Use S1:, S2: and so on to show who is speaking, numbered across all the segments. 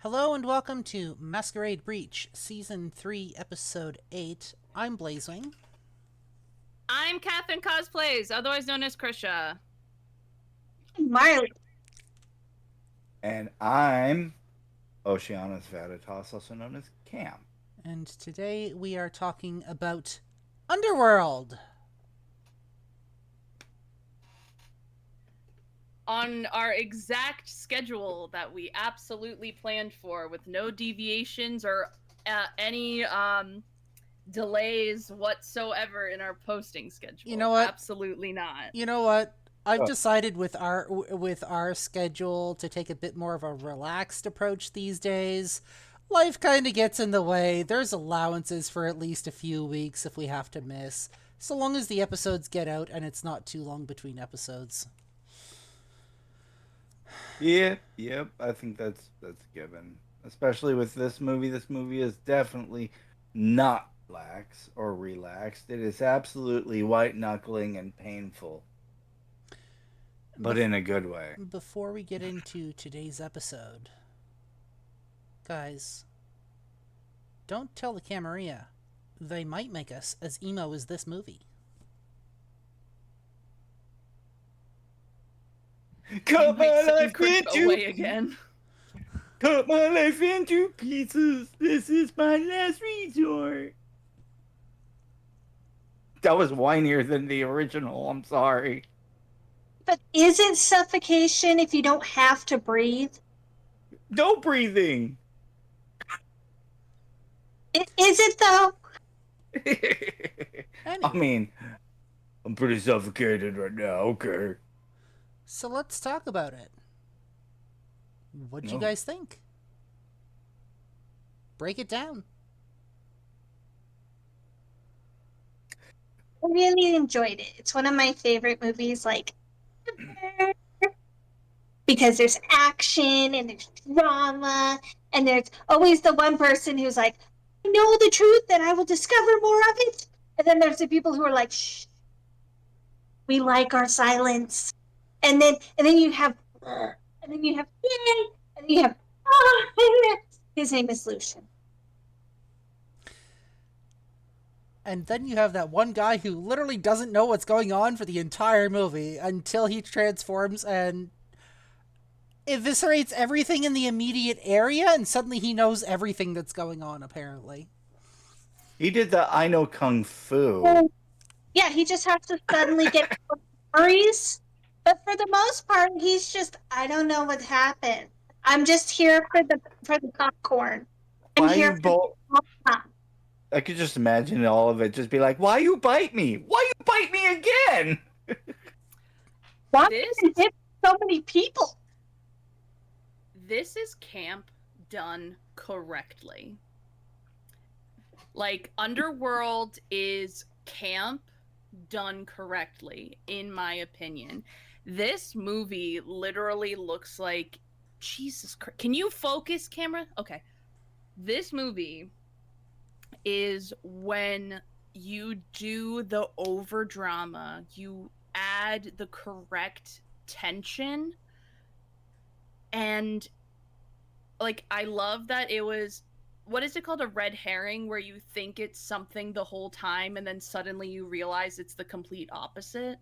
S1: Hello and welcome to Masquerade Breach, Season 3, Episode 8. I'm Blazewing.
S2: I'm Catherine Cosplays, otherwise known as Krisha.
S3: Marley.
S4: And I'm Oceanus Vatitas, also known as Cam.
S1: And today we are talking about Underworld.
S2: On our exact schedule that we absolutely planned for, with no deviations or any delays whatsoever in our posting schedule.
S1: You know what?
S2: Absolutely not.
S1: You know what? I've decided with our schedule to take a bit more of a relaxed approach these days. Life kind of gets in the way. There's allowances for at least a few weeks if we have to miss, so long as the episodes get out and it's not too long between episodes.
S4: Yep. I think that's given. Especially with this movie. This movie is definitely not lax or relaxed. It is absolutely white knuckling and painful. But in a good way.
S1: Before we get into today's episode, guys, don't tell the Camarilla. They might make us as emo as this movie.
S4: Cut my life
S2: away again.
S4: Cut my life into pieces. This is my last resort. That was whinier than the original. I'm sorry.
S3: But is it suffocation if you don't have to breathe?
S4: No breathing.
S3: Is it though?
S4: I mean, I'm pretty suffocated right now. Okay.
S1: So let's talk about it. What'd you guys think? Break it down.
S3: I really enjoyed it. It's one of my favorite movies, because there's action and there's drama, and there's always the one person who's like, I know the truth and I will discover more of it. And then there's the people who are like, shh, we like our silence. And then you have, yay, and then you have, his name is Lucian.
S1: And then you have that one guy who literally doesn't know what's going on for the entire movie until he transforms and eviscerates everything in the immediate area, and suddenly he knows everything that's going on, apparently.
S4: He did the I know Kung Fu.
S3: Yeah, he just has to suddenly get memories. But for the most part, he's just, I don't know what happened. I'm just here for the popcorn. I'm here for the popcorn.
S4: I could just imagine all of it just be like, why you bite me? Why you bite me again?
S3: Why did you hit so many people?
S2: This is camp done correctly. Like, Underworld is camp done correctly, in my opinion. This movie literally looks like, Jesus Christ. Can you focus, camera? Okay. This movie is when you do the over drama, you add the correct tension, and like, I love that it was, what is it called, a red herring, where you think it's something the whole time and then suddenly you realize it's the complete opposite?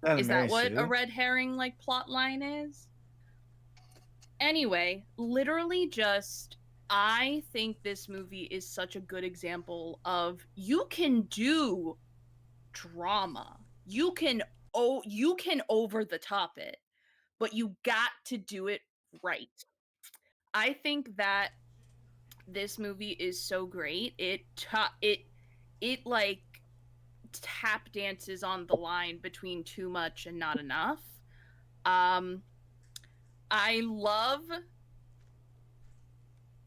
S2: Is that what a red herring like plot line is? Anyway, literally just, I think this movie is such a good example of, you can do drama. You can over the top it, but you got to do it right. I think that this movie is so great. It like tap dances on the line between too much and not enough. I love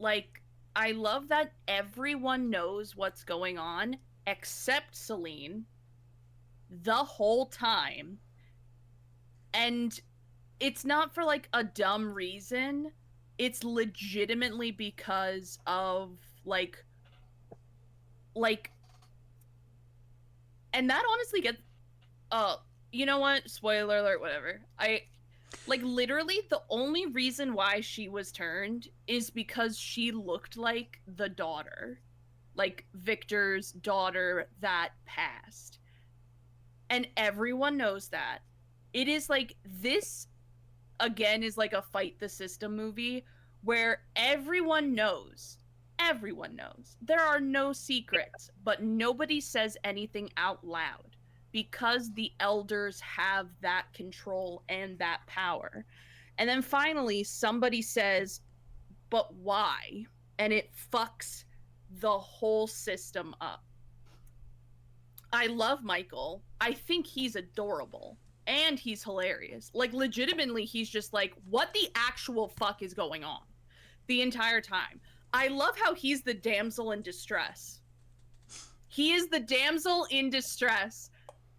S2: that everyone knows what's going on except Selene the whole time. And it's not for like a dumb reason. It's legitimately because of like and that honestly gets you know what? Spoiler alert, whatever. Like, literally, the only reason why she was turned is because she looked like the daughter, like Victor's daughter that passed. And everyone knows that. It is like this, again, is like a fight the system movie where everyone knows. There are no secrets, but nobody says anything out loud because the elders have that control and that power. And then finally, somebody says, but why? And it fucks the whole system up. I love Michael. I think he's adorable and he's hilarious. Like, legitimately, he's just like, what the actual fuck is going on the entire time? I love how he's the damsel in distress. He is the damsel in distress,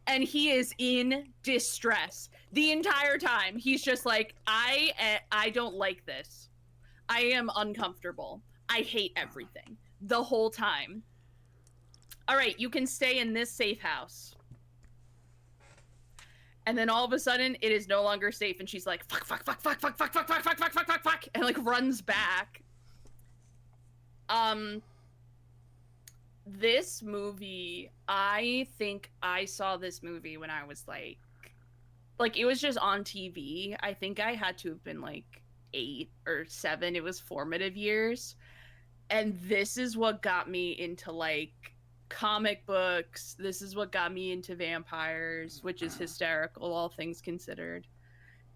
S2: and he is in distress the entire time. He's just like, I don't like this. I am uncomfortable. I hate everything the whole time. All right, you can stay in this safe house. And then all of a sudden, it is no longer safe, and she's like, fuck, fuck, fuck, fuck, fuck, fuck, fuck, fuck, fuck, fuck, fuck, fuck, fuck, and like runs back. This movie, I think I saw this movie when I was like it was just on TV. I think I had to have been like 8 or 7. It was formative years. And this is what got me into like comic books. This is what got me into vampires, which is hysterical, all things considered.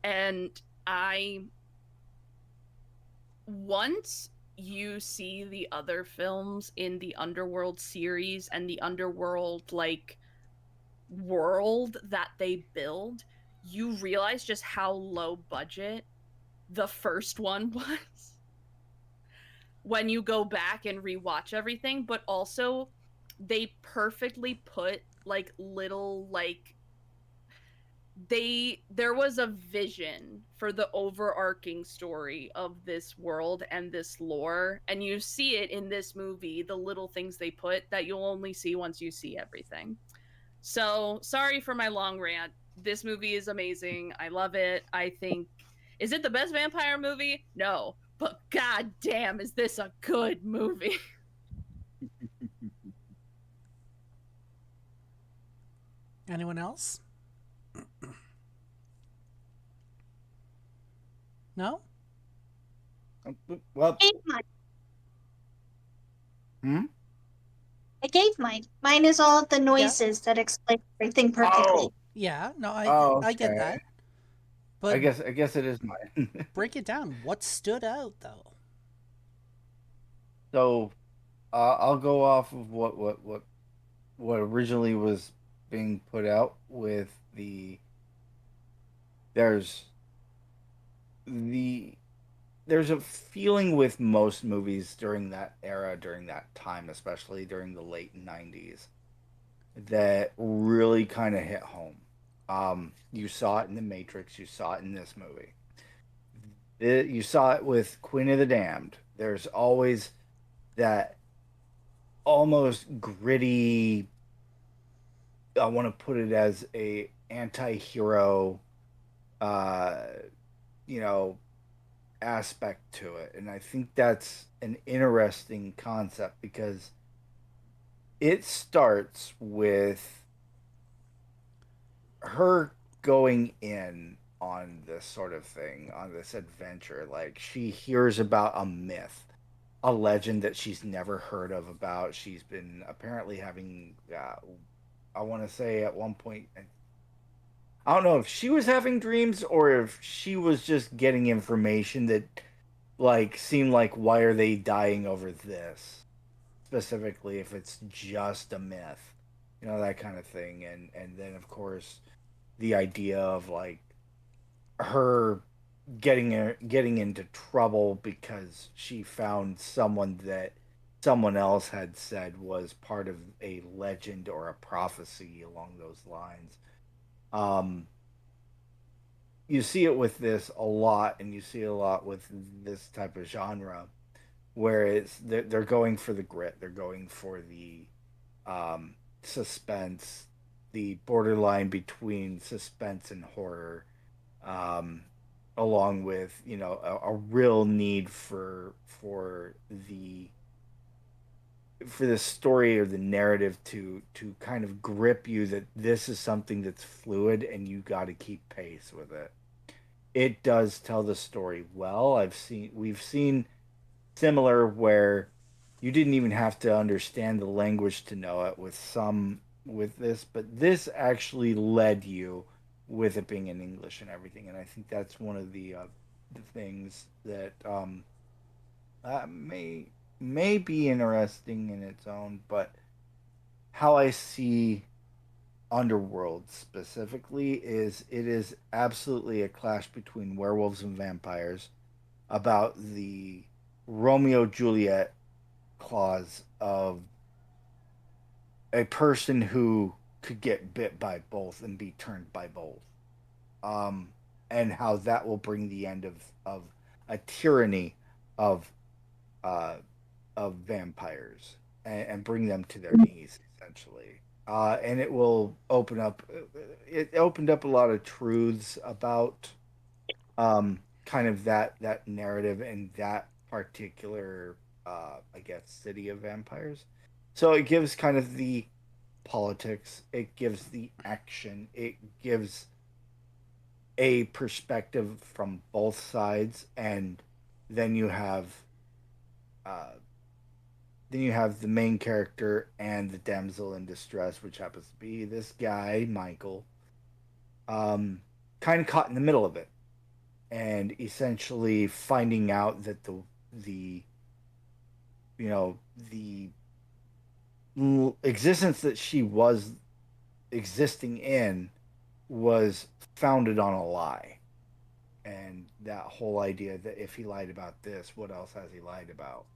S2: And I, once you see the other films in the Underworld series and the Underworld like world that they build, you realize just how low budget the first one was when you go back and rewatch everything. But also, they perfectly put like little like there was a vision for the overarching story of this world and this lore, and you see it in this movie, the little things they put that you'll only see once you see everything. So sorry for my long rant. This movie is amazing. I love it. I think, is it the best vampire movie? No, but god damn, is this a good movie.
S1: Anyone else? No?
S4: Well,
S3: I gave mine.
S4: hmm?
S3: I gave mine. Mine is all the noises that explain everything perfectly.
S4: Oh,
S1: Yeah, no, I get
S4: okay.
S1: that. But
S4: I guess it is mine.
S1: break it down. What stood out though?
S4: So, I'll go off of what originally was being put out with the there's the there's a feeling with most movies during that era, during that time, especially during the late 90s, that really kind of hit home. You saw it in The Matrix, you saw it in this movie. You saw it with Queen of the Damned. There's always that almost gritty, I want to put it as a anti-hero uh you know aspect to it, and I think that's an interesting concept because it starts with her going in on this sort of thing, on this adventure. Like, she hears about a myth, a legend that she's never heard of. About, she's been apparently having I want to say at one point, I don't know if she was having dreams or if she was just getting information that like seemed like, why are they dying over this specifically, if it's just a myth, that kind of thing. And then of course the idea of like her getting into trouble because she found someone that someone else had said was part of a legend or a prophecy along those lines. um you see it with this a lot, and you see it a lot with this type of genre, where they're going for the grit, they're going for the um, suspense, the borderline between suspense and horror. Um, along with a real need for the story or the narrative to kind of grip you that this is something that's fluid and you got to keep pace with it. It does tell the story well. We've seen similar where you didn't even have to understand the language to know it with this, but this actually led you with it being in English and everything, and I think that's one of the things that may be interesting in its own, but how I see Underworld specifically is it is absolutely a clash between werewolves and vampires about the Romeo Juliet clause of a person who could get bit by both and be turned by both. Um, and how that will bring the end of a tyranny of uh, of vampires and bring them to their knees essentially. And it will open up. It opened up a lot of truths about kind of that narrative and that particular, I guess, city of vampires. So it gives kind of the politics. It gives the action. It gives a perspective from both sides, and then you have uh, the main character and the damsel in distress, which happens to be this guy Michael, kind of caught in the middle of it, and essentially finding out that the the existence that she was existing in was founded on a lie, and that whole idea that if he lied about this, what else has he lied about?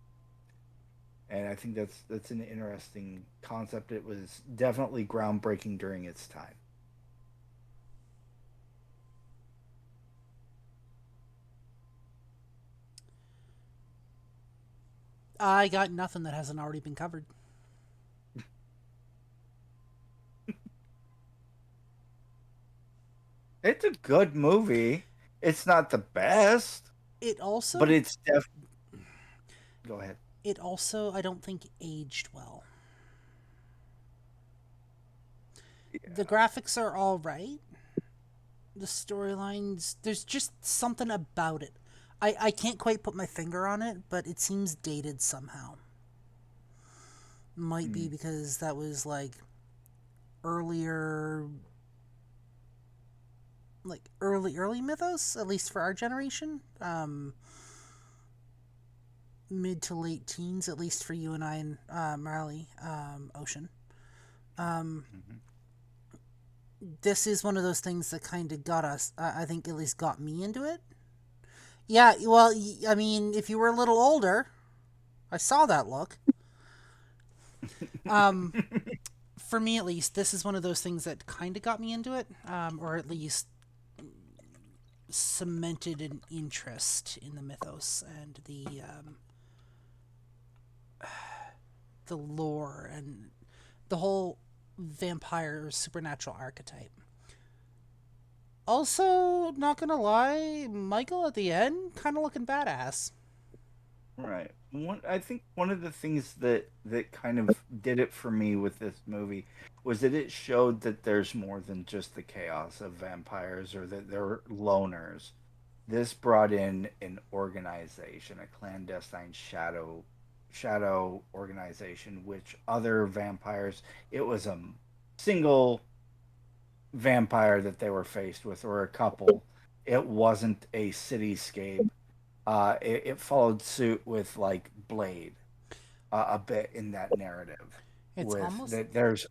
S4: And I think that's an interesting concept. It was definitely groundbreaking during its time.
S1: I got nothing that hasn't already been covered.
S4: It's a good movie. It's not the best,
S1: It
S4: but
S1: also,
S4: it's def. Go ahead.
S1: I don't think aged well. The
S4: Yeah.
S1: graphics are all right. The storylines, there's just something about it. I can't quite put my finger on it, but it seems dated somehow. Might be
S4: Hmm.
S1: because that was earlier, early mythos, at least for our generation. Mid to late teens, at least for you and I and Marley, Ocean. Um,
S4: Hmm.
S1: this is one of those things that kind of got us. I think at least got me into it. Yeah, well, I mean, if you were a little older, I saw that look. Um, for me, at least, this is one of those things that kind of got me into it, or at least cemented an interest in the mythos and the lore and the whole vampire supernatural archetype. Also, not gonna lie, Michael at the end kind of looking badass.
S4: Right. I think one of the things that kind of did it for me with this movie was that it showed that there's more than just the chaos of vampires or that they're loners. This brought in an organization, a clandestine shadow organization, which other vampires, it was a single vampire that they were faced with, or a couple. It wasn't a cityscape. It followed suit with like Blade, a bit in that narrative,
S1: It's
S4: with
S1: almost
S4: that there's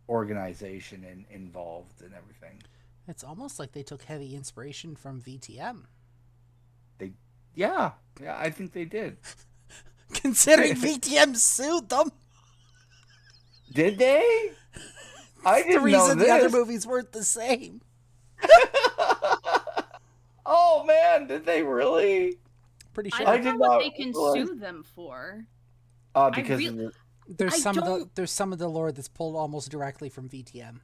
S4: organization involved and everything.
S1: it's almost like they took heavy inspiration from VTM.
S4: They, yeah, yeah, I think they did.
S1: Considering VTM sued them,
S4: Did they? I
S1: it's the
S4: didn't know
S1: reason the other
S4: this.
S1: movies weren't the same.
S4: Oh man, did they really?
S1: Pretty
S2: I
S4: I
S1: sure.
S2: don't
S4: did
S2: know what
S4: not
S2: they can
S4: realize.
S2: sue them for. I
S4: Because
S2: really,
S4: of the
S2: I don't.
S1: There's some of the lore that's pulled almost directly from VTM.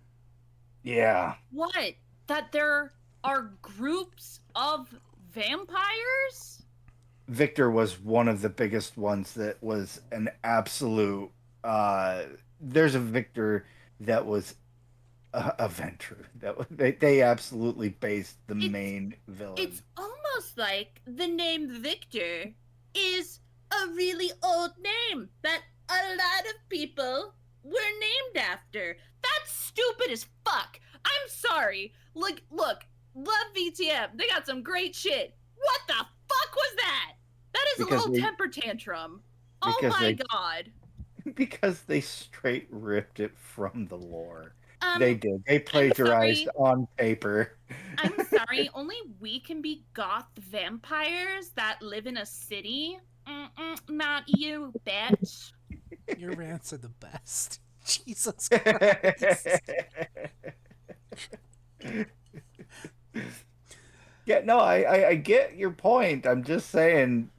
S4: yeah.
S2: What? That there are groups of vampires?
S4: Victor was one of the biggest ones that was an absolute. There's a Victor that was a Ventrue. They absolutely based the main villain.
S2: It's almost like the name Victor is a really old name that a lot of people were named after. That's stupid as fuck. I'm sorry. Look, love VTM. They got some great shit. What the fuck was that? That is
S4: Because
S2: a little
S4: they-
S2: temper tantrum. Oh
S4: because
S2: my
S4: they-
S2: god.
S4: Because they straight ripped it from the lore.
S2: Um,
S4: They did. They plagiarized
S2: sorry.
S4: on paper.
S2: I'm sorry, only we can be goth vampires that live in a city. Not you, bitch.
S1: Your rants are the best. Jesus Christ.
S4: Yeah, no, I get your point. I'm just saying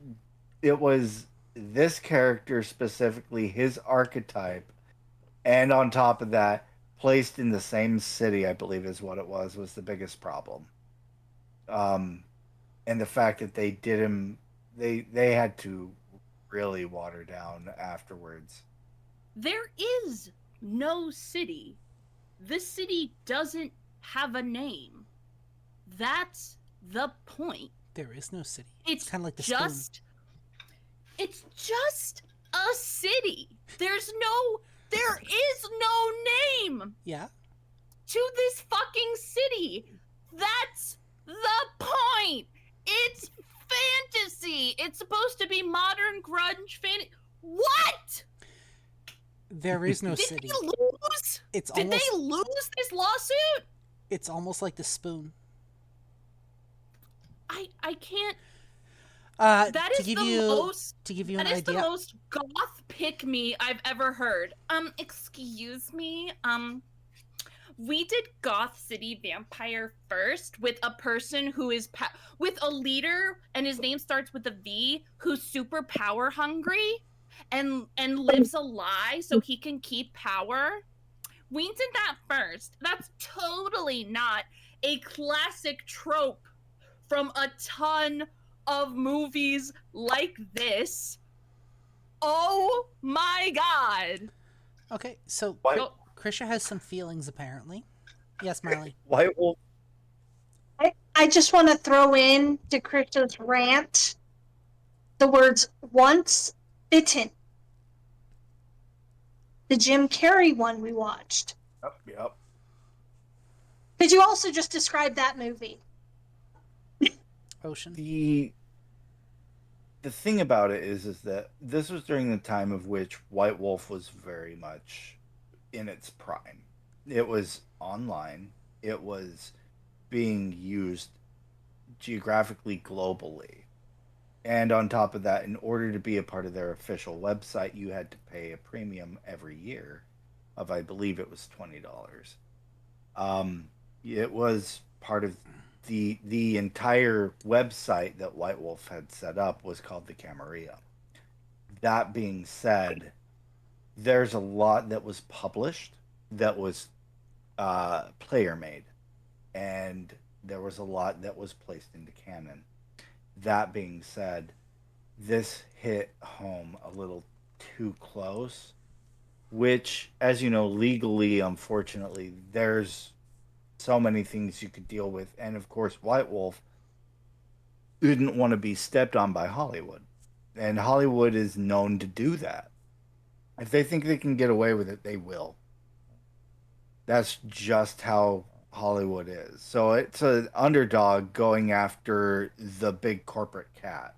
S4: it was this character specifically, his archetype, and on top of that, placed in the same city, I believe is what it was the biggest problem. And the fact that they did him, they had to really water down afterwards.
S2: There is no city. This city doesn't have a name. That's the point.
S1: There is no city.
S2: It's
S1: kind of like the
S2: just it's just a city. There is no name
S1: spoon. Yeah.
S2: to this fucking city. That's the point. It's fantasy. It's supposed to be modern grunge fantasy. What?
S1: There is no
S2: Did
S1: city.
S2: they lose?
S1: It's
S2: Did
S1: almost
S2: they lose this lawsuit?
S1: it's almost like the spoon.
S2: I can't.
S1: That
S2: That
S1: to
S2: is
S1: give
S2: the
S1: you
S2: most.
S1: to give you
S2: That
S1: an
S2: is the
S1: idea.
S2: most goth pick me I've ever heard. Excuse me. We did Goth City Vampire first with a person who is with a leader, and his name starts with a V, who's super power hungry, and lives a lie so he can keep power. We did that first. That's totally not a classic trope from a ton of movies like this. Oh my god.
S1: Okay, so
S4: White,
S2: Go-
S1: Krisha has some feelings apparently. Yes, Marley.
S4: White Wolf.
S3: I just want to throw in to Krisha's rant the words once bitten. The Jim Carrey one we watched.
S4: Yep.
S3: Could you also just describe that movie?
S1: Ocean.
S4: The thing about it is that this was during the time of which White Wolf was very much in its prime. It was online. It was being used geographically globally. And on top of that, in order to be a part of their official website, you had to pay a premium every year of, I believe it was $20. It was part of the entire website that White Wolf had set up was called the Camarilla. That being said, there's a lot that was published that was player made, and there was a lot that was placed into canon. That being said, this hit home a little too close, which, as you know, legally, unfortunately, there's so many things you could deal with. And of course, White Wolf didn't want to be stepped on by Hollywood. And Hollywood is known to do that. If they think they can get away with it, they will. That's just how Hollywood is. So it's an underdog going after the big corporate cat.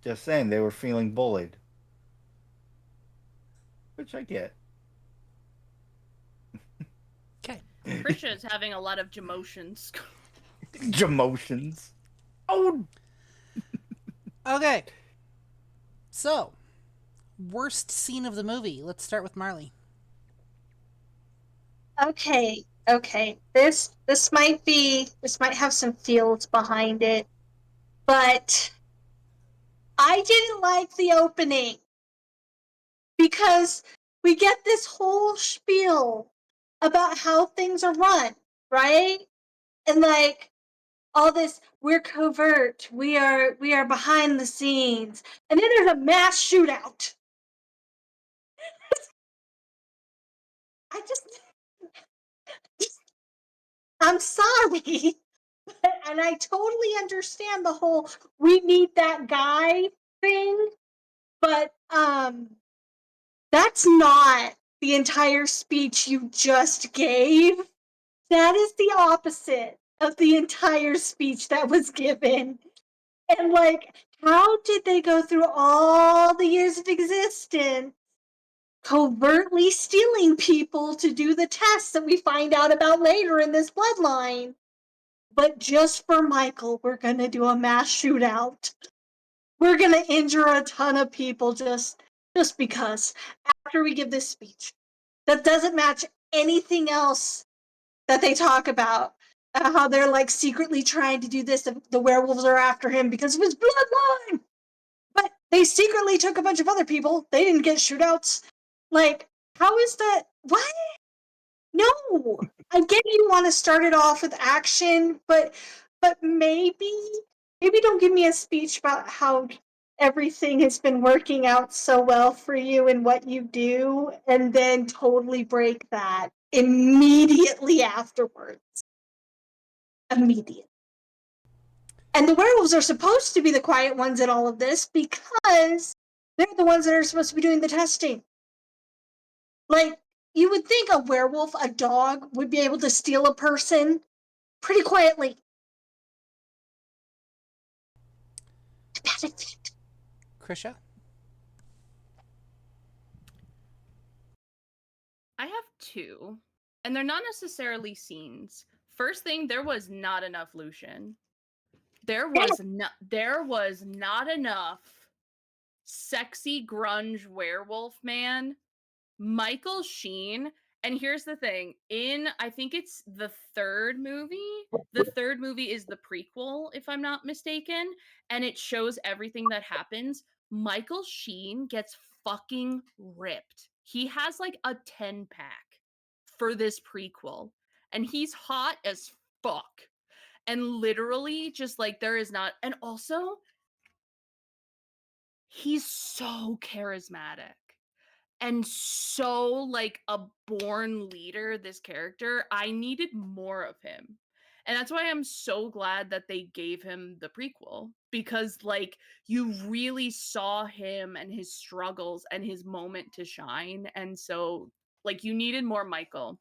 S4: Just saying, they were feeling bullied. Which I get.
S1: Okay.
S2: Krisha is having a lot of Jamotions.
S4: Jamotions. Oh,
S1: Okay. So, worst scene of the movie. Let's start with Marley.
S3: Okay. This might have some feels behind it, but I didn't like the opening because we get this whole spiel about how things are run, right? And like all this, we're covert, we are behind the scenes, and then there's a mass shootout. I just I'm sorry. And I totally understand the whole we need that guy thing, but that's not the entire speech you just gave. That is the opposite of the entire speech that was given. And like, how did they go through all the years of existence covertly stealing people to do the tests that we find out about later in this bloodline? But just for Michael, we're gonna do a mass shootout. We're gonna injure a ton of people just because after we give this speech. That doesn't match anything else that they talk about. How they're like secretly trying to do this. The werewolves are after him because of his bloodline. But they secretly took a bunch of other people. They didn't get shootouts. Like, how is that? What? No. I get you want to start it off with action, but maybe don't give me a speech about how everything has been working out so well for you and what you do, and then totally break that immediately afterwards. Immediate. And the werewolves are supposed to be the quiet ones in all of this because they're the ones that are supposed to be doing the testing. Like, you would think a werewolf, a dog, would be able to steal a person pretty quietly.
S1: Krisha?
S2: I have two, and they're not necessarily scenes. First thing, there was not enough Lucian. There was not enough sexy grunge werewolf man. Michael Sheen, and here's the thing, I think it's the third movie. The third movie is the prequel, if I'm not mistaken, and it shows everything that happens. Michael Sheen gets fucking ripped. He has like a 10-pack for this prequel, and he's hot as fuck. And literally just like there is not, and also he's so charismatic and so like a born leader, this character. I needed more of him, and that's why I'm so glad that they gave him the prequel, because like you really saw him and his struggles and his moment to shine. And so like you needed more Michael.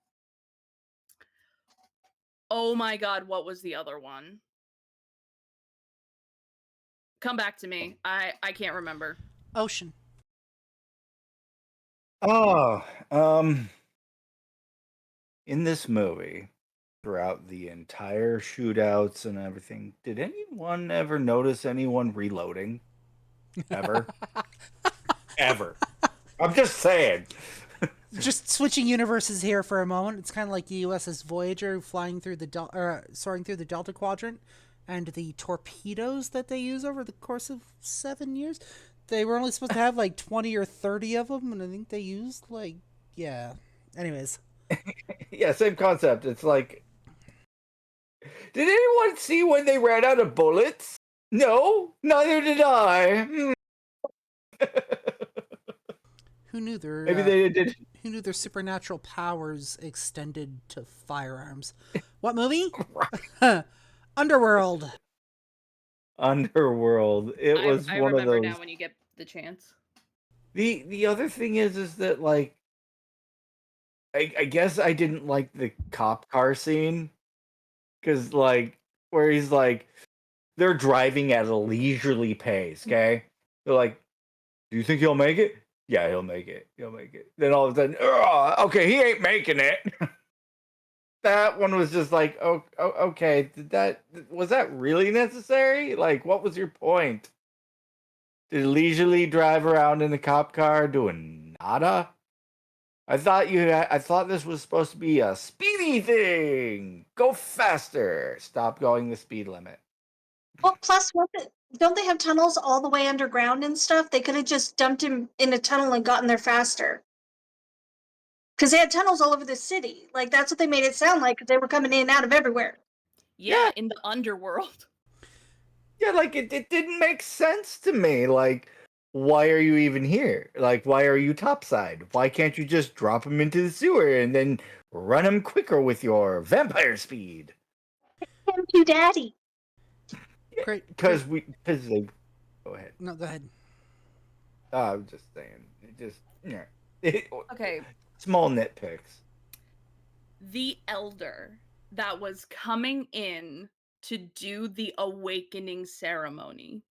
S2: Oh my god, what was the other one? Come back to me. I can't remember.
S1: Ocean.
S4: Oh, in this movie, throughout the entire shootouts and everything, did anyone ever notice anyone reloading? Ever? Ever? I'm just saying.
S1: Just switching universes here for a moment. It's kind of like the USS Voyager flying through soaring through the Delta Quadrant, and the torpedoes that they use over the course of 7 years. They were only supposed to have like 20 or 30 of them, and I think they used like, yeah. Anyways.
S4: Yeah, same concept. It's like, did anyone see when they ran out of bullets? No, neither did I.
S1: Who knew their
S4: Maybe they did.
S1: who knew their supernatural powers extended to firearms? What movie? Underworld.
S4: Underworld. It was
S2: I
S4: one of
S2: remember
S4: those.
S2: now when you get the chance.
S4: The other thing is that like I guess I didn't like the cop car scene because like where he's like they're driving at a leisurely pace. Okay, they're like, "Do you think he'll make it?" Yeah, he'll make it. He'll make it. Then all of a sudden, okay, he ain't making it. That one was just like, oh, okay. Was that really necessary? Like, what was your point? Did he leisurely drive around in the cop car doing nada? I thought this was supposed to be a speedy thing. Go faster. Stop going the speed limit.
S3: Well, plus, don't they have tunnels all the way underground and stuff? They could have just dumped him in a tunnel and gotten there faster. Because they had tunnels all over the city. Like, that's what they made it sound like, because they were coming in and out of everywhere.
S2: Yeah, in the underworld.
S4: Yeah, like it didn't make sense to me. Like, why are you even here? Like, why are you topside? Why can't you just drop him into the sewer and then run him quicker with your vampire speed?
S3: Thank you, Daddy.
S1: Great.
S4: Because they go ahead.
S1: No, go ahead.
S4: I was just saying, it just
S2: Okay,
S4: small nitpicks.
S2: the elder that was coming in to do the awakening ceremony.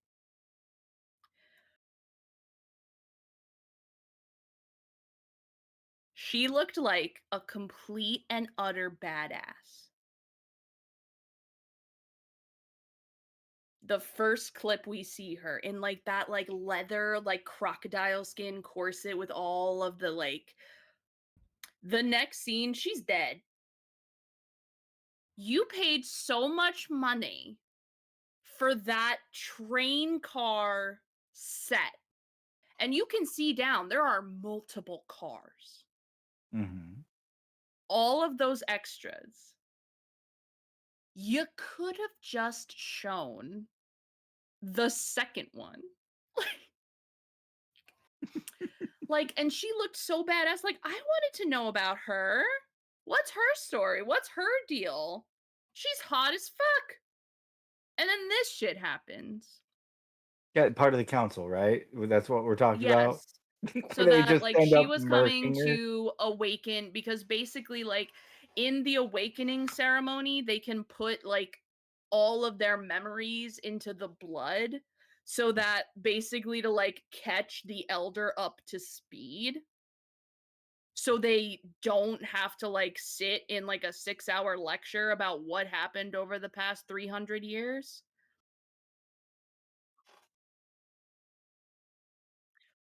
S2: She looked like a complete and utter badass. The first clip we see her in like that like leather like crocodile skin corset with all of the like, the next scene she's dead. You paid so much money for that train car set, and you can see down there are multiple cars.
S4: Mm-hmm.
S2: All of those extras, you could have just shown the second one. Like, and she looked so badass. Like, I wanted to know about her. What's her story? What's her deal? She's hot as fuck. And then this shit happens.
S4: Yeah, part of the council, right? That's what we're talking about.
S2: Yes. So
S4: They
S2: that
S4: just
S2: like
S4: end
S2: she
S4: up
S2: was coming
S4: murking her.
S2: to awaken, because basically like in the awakening ceremony they can put like all of their memories into the blood, so that basically to like catch the elder up to speed, so they don't have to like sit in like a 6-hour lecture about what happened over the past 300 years.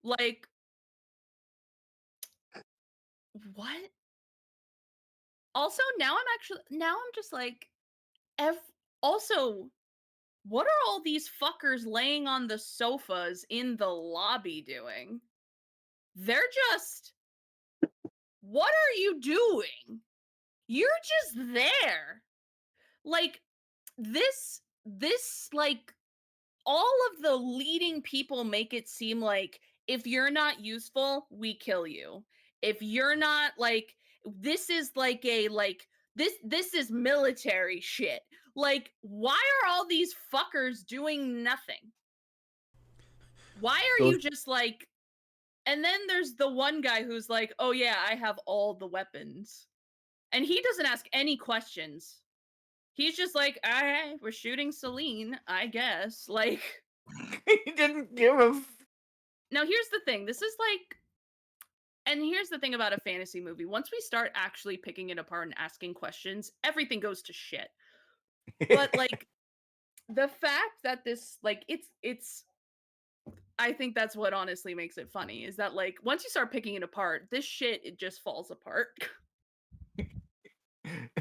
S2: Like, what? Also, now I'm just like, also, what are all these fuckers laying on the sofas in the lobby doing? They're just, what are you doing? You're just there. Like, this like, all of the leading people make it seem like if you're not useful, we kill you. If you're not like, this is like a like, this is military shit. Like, why are all these fuckers doing nothing? Why are
S4: Those
S2: you just like, and then there's the one guy who's like, "Oh yeah, I have all the weapons." And he doesn't ask any questions. He's just like, "All right, we're shooting Selene, I guess." Like,
S4: he didn't give a.
S2: now here's the thing. This is like, and here's the thing about a fantasy movie. Once we start actually picking it apart and asking questions, everything goes to shit. But like, the fact that this like, it's I think that's what honestly makes it funny, is that like once you start picking it apart, this shit, it just falls apart.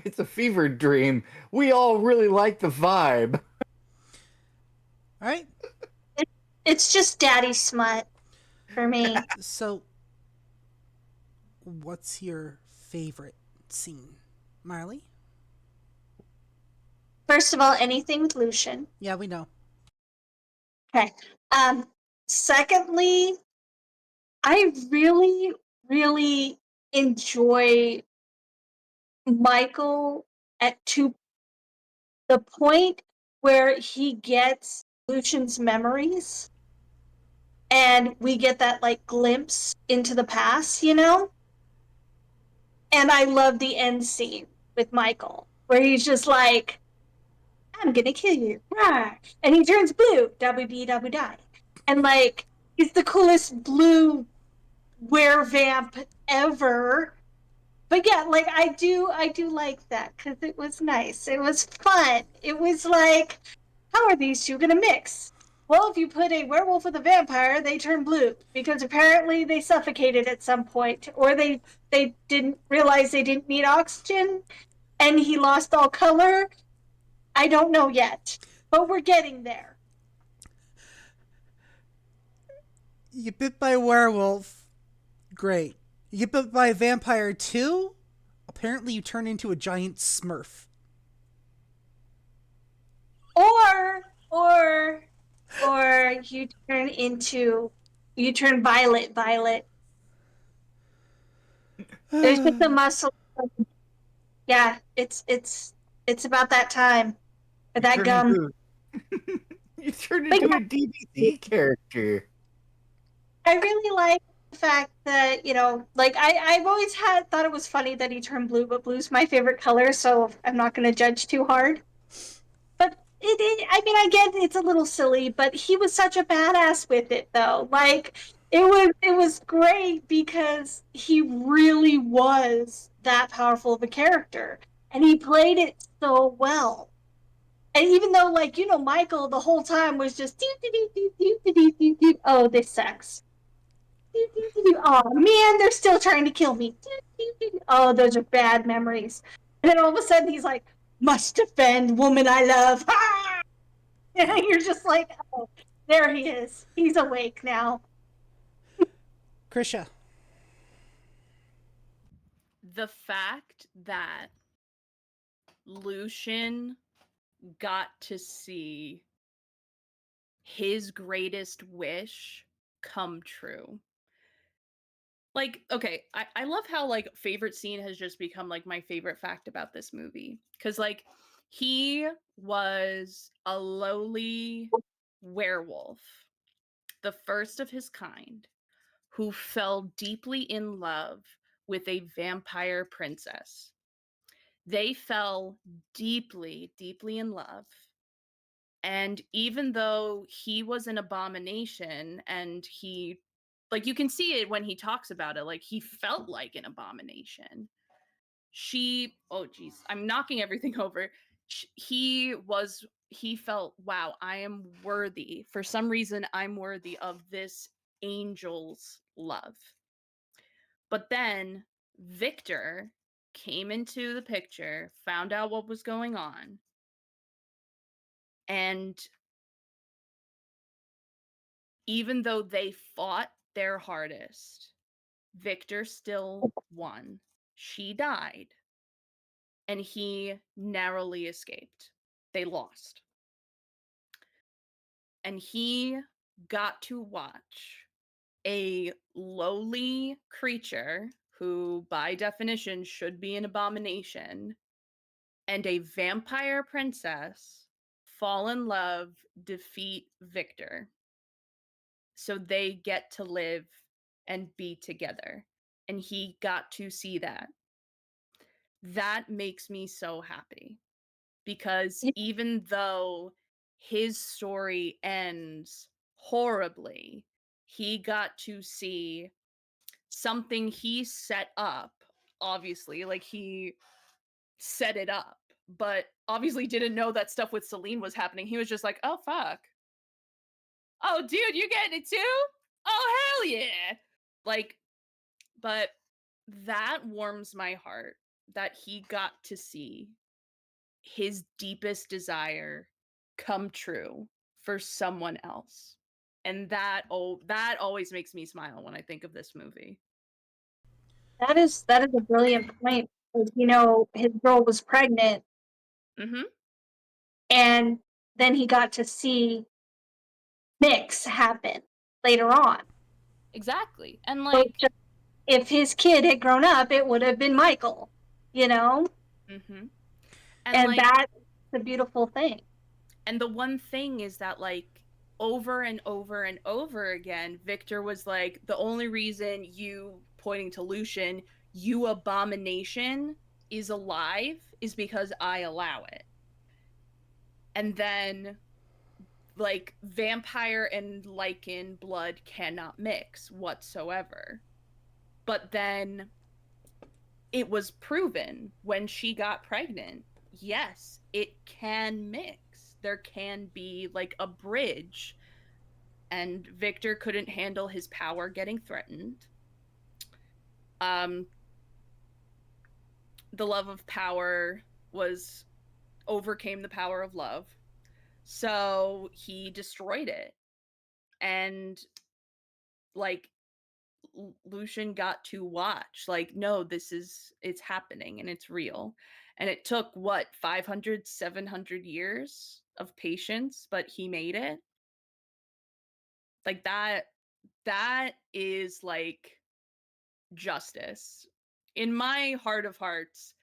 S4: It's a fever dream. We all really like the vibe.
S1: All right.
S3: It's just daddy smut for me.
S1: So, what's your favorite scene, Marley?
S3: First of all, anything with Lucian.
S1: Yeah, we know.
S3: Okay. Secondly, I really, really enjoy Michael to the point where he gets Lucian's memories and we get that like glimpse into the past, you know? And I love the end scene with Michael where he's just like, I'm gonna kill you. Rah! And he turns blue. WB die. And like, he's the coolest blue werevamp ever. But yeah, like I do like that because it was nice. It was fun. It was like, how are these two gonna mix? Well, if you put a werewolf with a vampire, they turn blue because apparently they suffocated at some point, or they didn't realize they didn't need oxygen, and he lost all color. I don't know yet, but we're getting there.
S1: You bit by a werewolf. Great. You get bit by a vampire too? Apparently, you turn into a giant smurf.
S3: Or or or you turn violet. There's just a muscle. Yeah, it's about that time. For
S4: You
S3: that
S4: turn
S3: gum.
S4: into you turn
S3: But
S4: into
S3: yeah,
S4: a DBZ character.
S3: I really like the fact that, like I've always thought it was funny that he turned blue, but blue's my favorite color, so I'm not gonna judge too hard. But I mean, I get it's a little silly, but he was such a badass with it though. Like it was great because he really was that powerful of a character. And he played it so well. And even though, like, Michael the whole time was just oh, this sucks. Oh man, they're still trying to kill me. Oh, those are bad memories. And then all of a sudden he's like, must defend woman I love. And you're just like, oh, there he is. He's awake now.
S1: Krisha.
S2: The fact that Lucian got to see his greatest wish come true. Like, okay, I love how, like, favorite scene has just become, like, my favorite fact about this movie. Because, like, he was a lowly werewolf, the first of his kind, who fell deeply in love with a vampire princess. They fell deeply, deeply in love. And even though he was an abomination and like, you can see it when he talks about it, like, he felt like an abomination. Oh geez, I'm knocking everything over. He felt, wow, I am worthy. For some reason, I'm worthy of this angel's love. But then Victor came into the picture, found out what was going on, and even though they fought their hardest, Victor still won. She died, and he narrowly escaped. They lost. And he got to watch a lowly creature who, by definition, should be an abomination, and a vampire princess fall in love, defeat Victor. So they get to live and be together. And he got to see that. That makes me so happy because even though his story ends horribly, he got to see something he set up. Obviously, like, he set it up, but obviously didn't know that stuff with Selene was happening. He was just like, oh, fuck. Oh, dude, you getting it too? Oh, hell yeah. Like, but that warms my heart that he got to see his deepest desire come true for someone else. And that always makes me smile when I think of this movie.
S3: That is a brilliant point. His girl was pregnant,
S2: Mm-hmm.
S3: and then he got to see mix happen later on.
S2: Exactly. And,
S3: So
S2: like,
S3: if his kid had grown up, it would have been Michael,
S2: mm-hmm. And, like,
S3: that's the beautiful thing.
S2: and the one thing is that, like, over and over and over again, Victor was like, the only reason you, pointing to Lucian, you abomination is alive is because I allow it. And then, like, vampire and Lycan blood cannot mix whatsoever. But then it was proven when she got pregnant, yes, it can mix. There can be, like, a bridge. And Victor couldn't handle his power getting threatened. The love of power overcame the power of love. So he destroyed it. And, like, Lucian got to watch. Like, no, it's happening and it's real. And it took what, 500, 700 years of patience, but he made it. Like that is like justice. In my heart of hearts,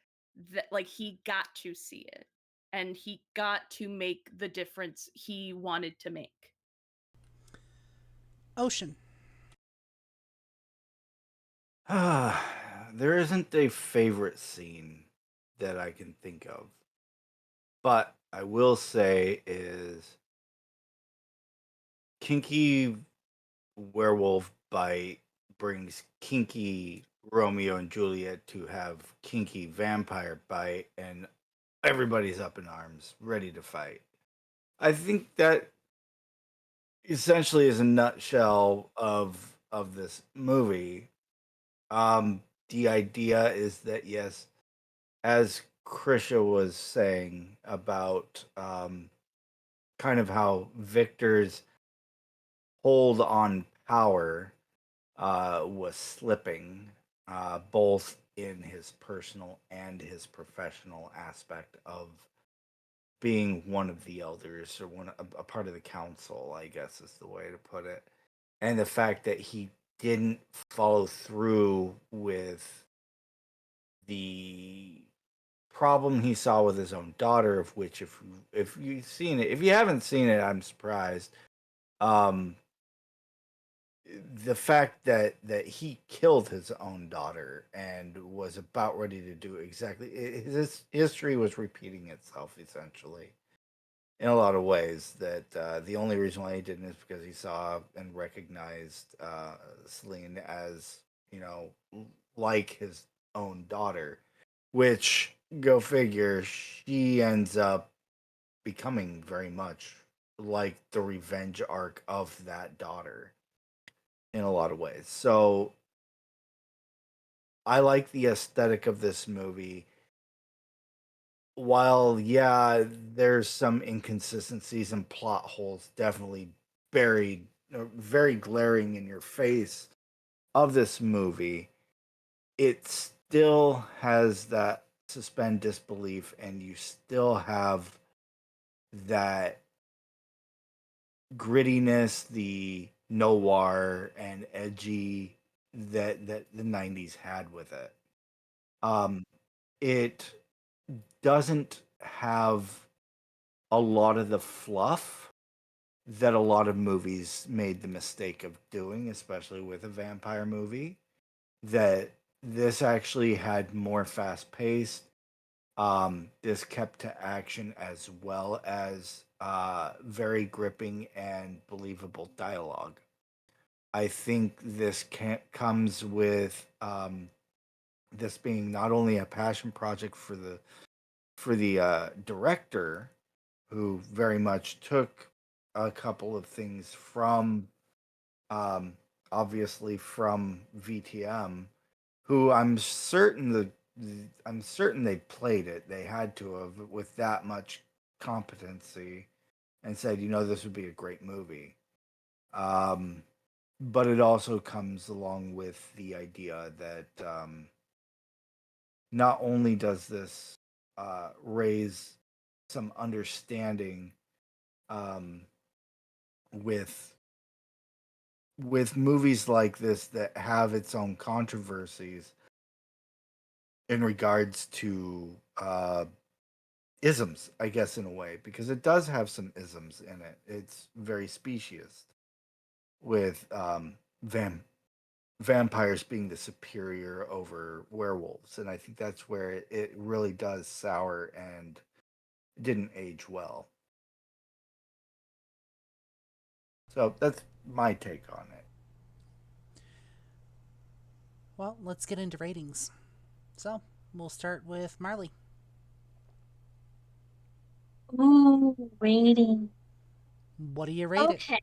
S2: that like he got to see it and he got to make the difference he wanted to make.
S1: Ocean.
S4: There isn't a favorite scene that I can think of. But I will say is kinky werewolf bite brings kinky Romeo and Juliet to have kinky vampire bite, and everybody's up in arms, ready to fight. I think that essentially is a nutshell of this movie. The idea is that yes, as Krisha was saying about kind of how Victor's hold on power was slipping, both in his personal and his professional aspect of being one of the elders or a part of the council, I guess is the way to put it. And the fact that he didn't follow through with the problem he saw with his own daughter, of which if you've seen it, if you haven't seen it, I'm surprised. Um, the fact that he killed his own daughter and was about ready to do exactly his history was repeating itself essentially in a lot of ways. That the only reason why he didn't is because he saw and recognized Selene as, you know, like his own daughter, which, go figure, she ends up becoming very much like the revenge arc of that daughter in a lot of ways. So I like the aesthetic of this movie. While, yeah, there's some inconsistencies and plot holes definitely buried, very glaring in your face of this movie, it still has that suspend disbelief, and you still have that grittiness, the noir and edgy that the 90s had with it. It doesn't have a lot of the fluff that a lot of movies made the mistake of doing, especially with a vampire movie. That this actually had more fast paced. This kept to action as well as very gripping and believable dialogue. I think this comes with this being not only a passion project for the director, who very much took a couple of things from um, obviously from VTM, who I'm certain they played it. They had to have with that much competency and said, you know, this would be a great movie. Um, but it also comes along with the idea that not only does this raise some understanding um, with movies like this that have its own controversies in regards to isms, I guess, in a way, because it does have some isms in it. It's very specious with vampires being the superior over werewolves, and I think that's where it really does sour and didn't age well. So that's my take on it.
S1: Well, let's get into ratings. So, we'll start with Marley.
S3: Ooh, rating.
S1: What do you rate it?
S3: Okay.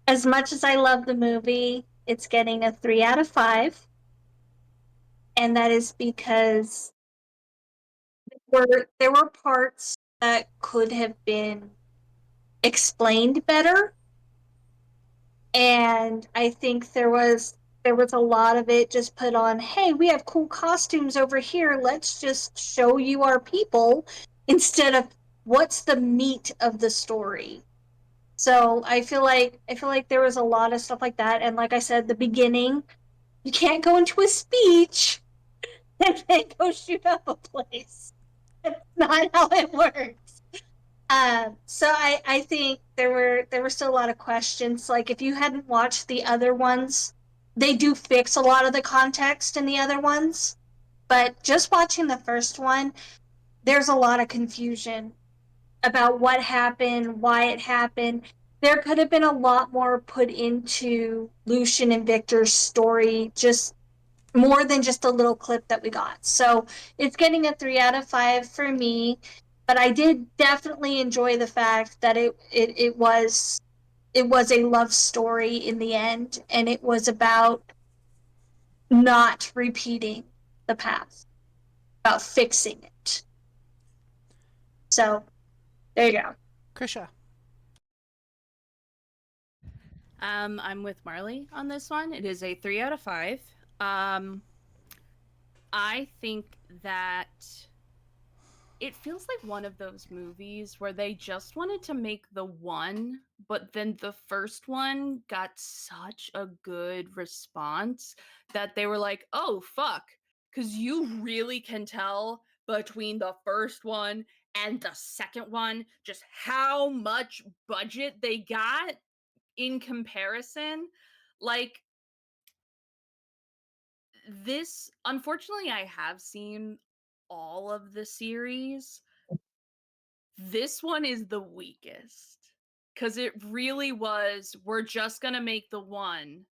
S3: As much as I love the movie, it's getting a 3 out of 5. And that is because there were parts that could have been explained better. And I think there was a lot of it just put on, hey, we have cool costumes over here, let's just show you our people, instead of what's the meat of the story. So I feel like there was a lot of stuff like that. And like I said, the beginning, you can't go into a speech and then go shoot up a place. That's not how it works. So I think there were still a lot of questions. Like, if you hadn't watched the other ones, they do fix a lot of the context in the other ones. But just watching the first one, there's a lot of confusion about what happened, why it happened. There could have been a lot more put into Lucian and Victor's story, just more than just a little clip that we got. So it's getting a 3 out of 5 for me. But I did definitely enjoy the fact that it was a love story in the end, and it was about not repeating the past, about fixing it. So there you go.
S1: Krisha.
S2: I'm with Marley on this one. It is a 3 out of 5. Um, I think that it feels like one of those movies where they just wanted to make the one, but then the first one got such a good response that they were like, oh, fuck. Because you really can tell between the first one and the second one just how much budget they got in comparison. Like, this, unfortunately, I have seen all of the series. This one is the weakest because it really was, we're just gonna make the one.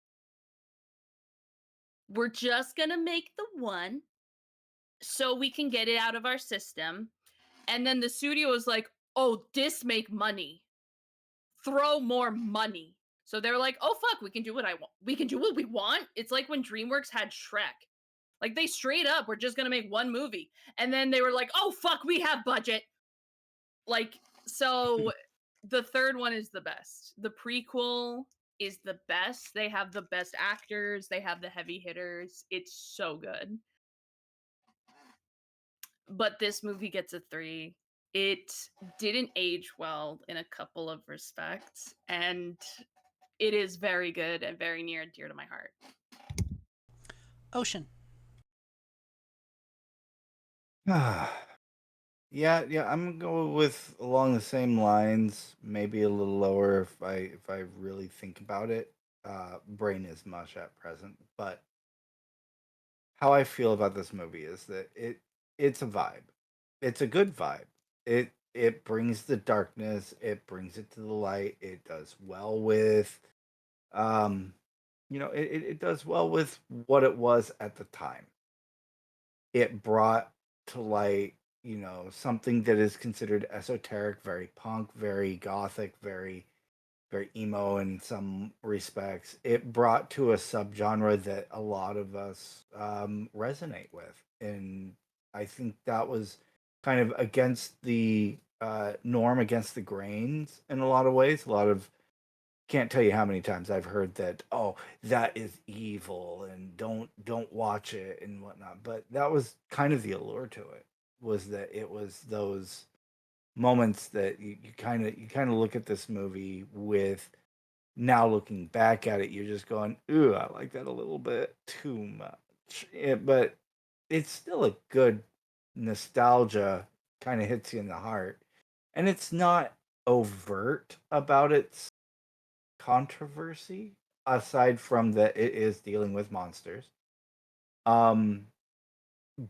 S2: We're just gonna make the one so we can get it out of our system. And then the studio was like, oh, this make money. Throw more money. So they're like, oh fuck, we can do what I want. We can do what we want. It's like when DreamWorks had Shrek. Like, they straight up were just gonna make one movie. And then they were like, oh fuck, we have budget. Like, so the third one is the best. The prequel is the best. They have the best actors, they have the heavy hitters. It's so good. But this movie gets a 3. It didn't age well in a couple of respects, and it is very good and very near and dear to my heart.
S1: Ocean.
S4: Yeah, I'm gonna go with along the same lines, maybe a little lower if I really think about it. Brain is mush at present, but how I feel about this movie is that it's a vibe. It's a good vibe. It brings the darkness, it brings it to the light. It does well with um it does well with what it was at the time. It brought to light, something that is considered esoteric, very punk, very gothic, very emo in some respects. It brought to a subgenre that a lot of us resonate with, and I think that was kind of against the norm, against the grains in a lot of ways. A lot of can't tell you how many times I've heard that, oh, that is evil and don't watch it and whatnot. But that was kind of the allure to it, was that it was those moments that you kind of look at this movie with, now looking back at it, you're just going, ooh, I like that a little bit too much. But it's still a good nostalgia, kind of hits you in the heart. And it's not overt about its controversy, aside from that it is dealing with monsters. Um,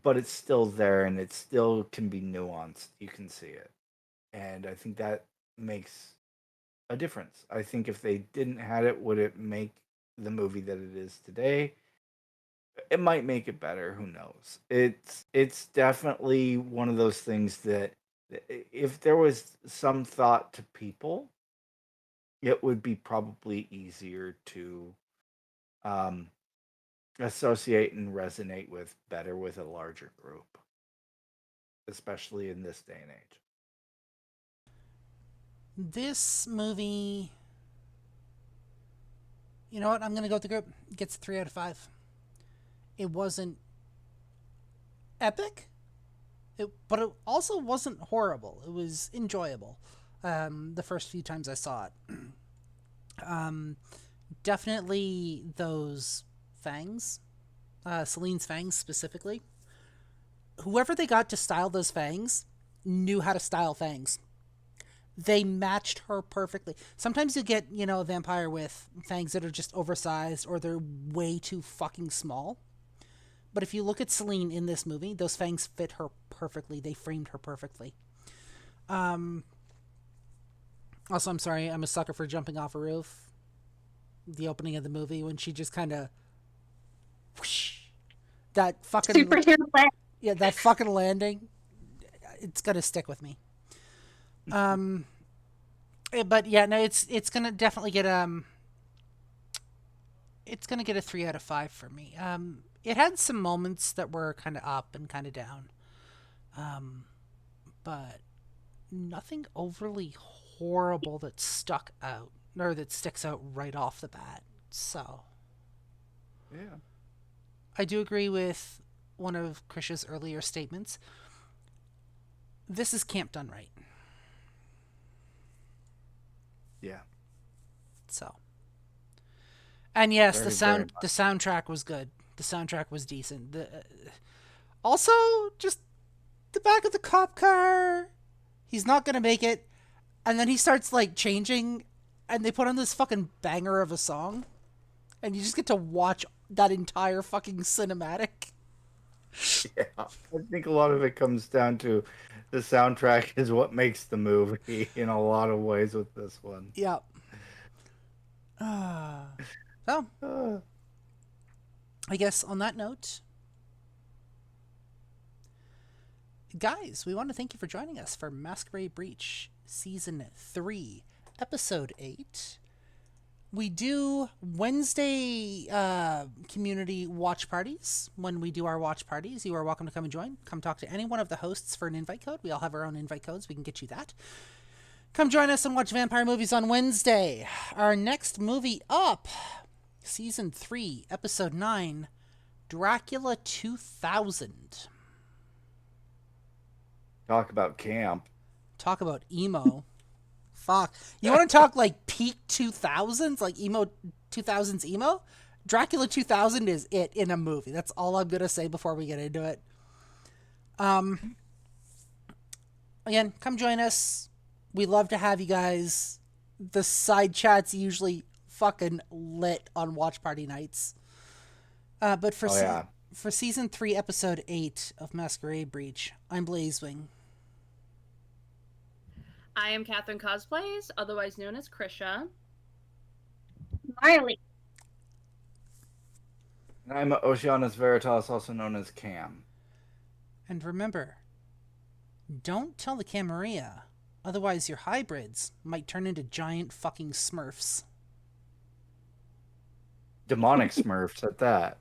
S4: but it's still there and it still can be nuanced. You can see it. And I think that makes a difference. I think if they didn't had it, would it make the movie that it is today? It might make it better. Who knows? It's definitely one of those things that if there was some thought to people, it would be probably easier to um, associate and resonate with better with a larger group, especially in this day and age.
S1: This movie You know what? I'm gonna go with the group. It gets a 3 out of 5. It wasn't epic, but it also wasn't horrible. It was enjoyable. The first few times I saw it. Definitely those fangs, Selene's fangs specifically. Whoever they got to style those fangs knew how to style fangs. They matched her perfectly. Sometimes you get, a vampire with fangs that are just oversized or they're way too fucking small. But if you look at Selene in this movie, those fangs fit her perfectly. They framed her perfectly. Also, I'm sorry, I'm a sucker for jumping off a roof. The opening of the movie when she just kind of that fucking
S3: Superhero plan.
S1: yeah, that fucking landing. It's gonna stick with me. But yeah, no, it's gonna definitely get it's gonna get a 3 out of 5 for me. It had some moments that were kind of up and kind of down, but nothing overly horrible that stuck out or that sticks out right off the bat. So
S4: Yeah.
S1: I do agree with one of Krisha's earlier statements. This is camp done right.
S4: Yeah.
S1: So, and yes,
S4: Very,
S1: the soundtrack was good. The soundtrack was decent. Also just the back of the cop car. He's not gonna make it, and then he starts like changing, and they put on this fucking banger of a song, and you just get to watch that entire fucking cinematic.
S4: Yeah. I think a lot of it comes down to the soundtrack is what makes the movie in a lot of ways with this one.
S1: Yeah. So, I guess on that note, guys, we want to thank you for joining us for Masquerade Breach Season 3, Episode 8. We do Wednesday community watch parties. When we do our watch parties, you are welcome to come and join. Come talk to any one of the hosts for an invite code. We all have our own invite codes. We can get you that. Come join us and watch vampire movies on Wednesday. Our next movie up, Season 3, Episode 9, Dracula 2000.
S4: Talk about camp.
S1: Talk about emo. Fuck. You want to talk like peak 2000s? Like emo 2000s emo? Dracula 2000 is it in a movie. That's all I'm going to say before we get into it. Again, come join us. We love to have you guys. The side chat's usually fucking lit on watch party nights. But for for Season 3, Episode 8 of Masquerade Breach, I'm Blazewing.
S2: I am Catherine Cosplays, otherwise known as Krisha.
S3: Marley.
S4: And I'm Oceanus Veritas, also known as Cam.
S1: And remember, don't tell the Camarilla, otherwise your hybrids might turn into giant fucking smurfs.
S4: Demonic Smurfs at that.